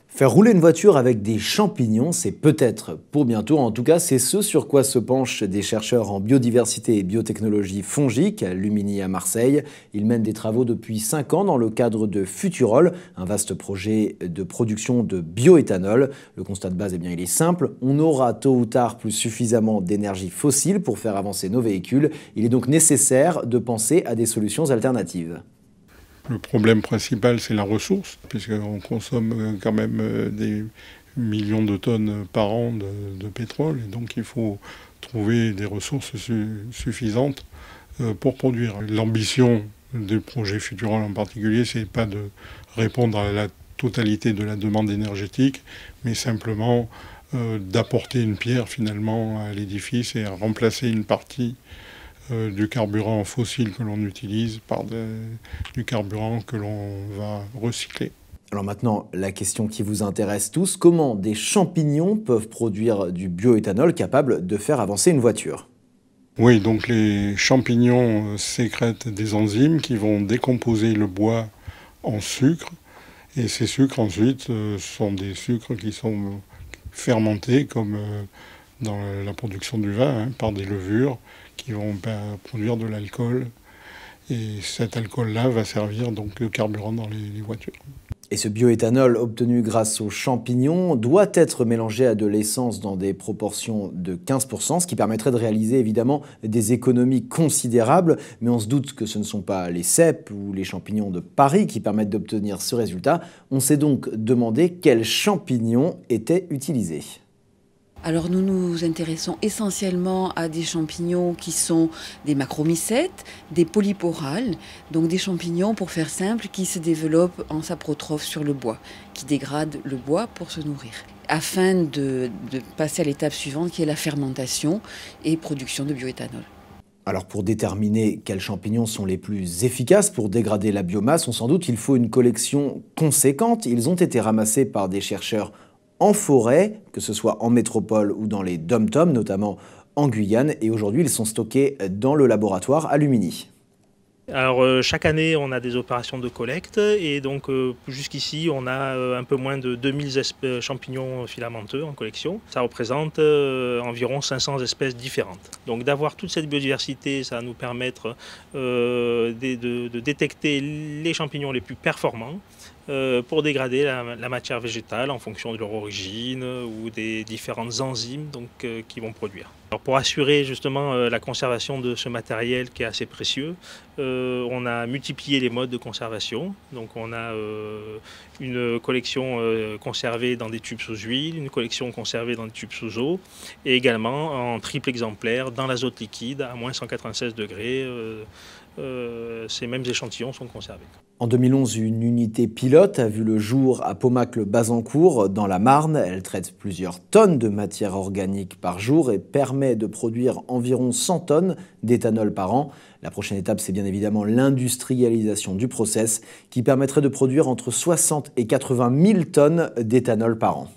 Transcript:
Faire rouler une voiture avec des champignons, c'est peut-être pour bientôt. En tout cas, c'est ce sur quoi se penchent des chercheurs en biodiversité et biotechnologie fongique à Lumini à Marseille. Ils mènent des travaux depuis 5 ans dans le cadre de Futurol, un vaste projet de production de bioéthanol. Le constat de base, il est simple. On aura tôt ou tard plus suffisamment d'énergie fossile pour faire avancer nos véhicules. Il est donc nécessaire de penser à des solutions alternatives. Le problème principal, c'est la ressource, puisqu'on consomme quand même des millions de tonnes par an de pétrole, et donc il faut trouver des ressources suffisantes pour produire. L'ambition du projet Futurol en particulier, c'est pas de répondre à la totalité de la demande énergétique, mais simplement d'apporter une pierre finalement à l'édifice et à remplacer une partie du carburant fossile que l'on utilise par du carburant que l'on va recycler. Alors maintenant, la question qui vous intéresse tous, comment des champignons peuvent produire du bioéthanol capable de faire avancer une voiture? Oui, donc les champignons sécrètent des enzymes qui vont décomposer le bois en sucre. Et ces sucres ensuite sont des sucres qui sont fermentés comme dans la production du vin, par des levures qui vont produire de l'alcool. Et cet alcool-là va servir donc de carburant dans les voitures. Et ce bioéthanol obtenu grâce aux champignons doit être mélangé à de l'essence dans des proportions de 15%, ce qui permettrait de réaliser évidemment des économies considérables. Mais on se doute que ce ne sont pas les cèpes ou les champignons de Paris qui permettent d'obtenir ce résultat. On s'est donc demandé quels champignons étaient utilisés. Alors nous nous intéressons essentiellement à des champignons qui sont des macromycètes, des polyporales, donc des champignons, pour faire simple, qui se développent en saprotrophe sur le bois, qui dégradent le bois pour se nourrir, afin de passer à l'étape suivante qui est la fermentation et production de bioéthanol. Alors pour déterminer quels champignons sont les plus efficaces pour dégrader la biomasse, on s'en doute qu'il faut une collection conséquente. Ils ont été ramassés par des chercheurs en forêt, que ce soit en métropole ou dans les dom-toms, notamment en Guyane. Et aujourd'hui, ils sont stockés dans le laboratoire à Lumini. Alors chaque année, on a des opérations de collecte et donc jusqu'ici, on a un peu moins de 2000 champignons filamenteux en collection. Ça représente environ 500 espèces différentes. Donc d'avoir toute cette biodiversité, ça va nous permettre de détecter les champignons les plus performants pour dégrader la matière végétale en fonction de leur origine ou des différentes enzymes qui vont produire. Alors pour assurer justement la conservation de ce matériel qui est assez précieux, on a multiplié les modes de conservation. Donc on a une collection conservée dans des tubes sous huile, une collection conservée dans des tubes sous eau et également en triple exemplaire dans l'azote liquide à moins 196 degrés. Ces mêmes échantillons sont conservés. En 2011, une unité pilote a vu le jour à Paumac-le-Bazancourt, dans la Marne. Elle traite plusieurs tonnes de matière organique par jour et permet de produire environ 100 tonnes d'éthanol par an. La prochaine étape, c'est bien évidemment l'industrialisation du process qui permettrait de produire entre 60 et 80 000 tonnes d'éthanol par an.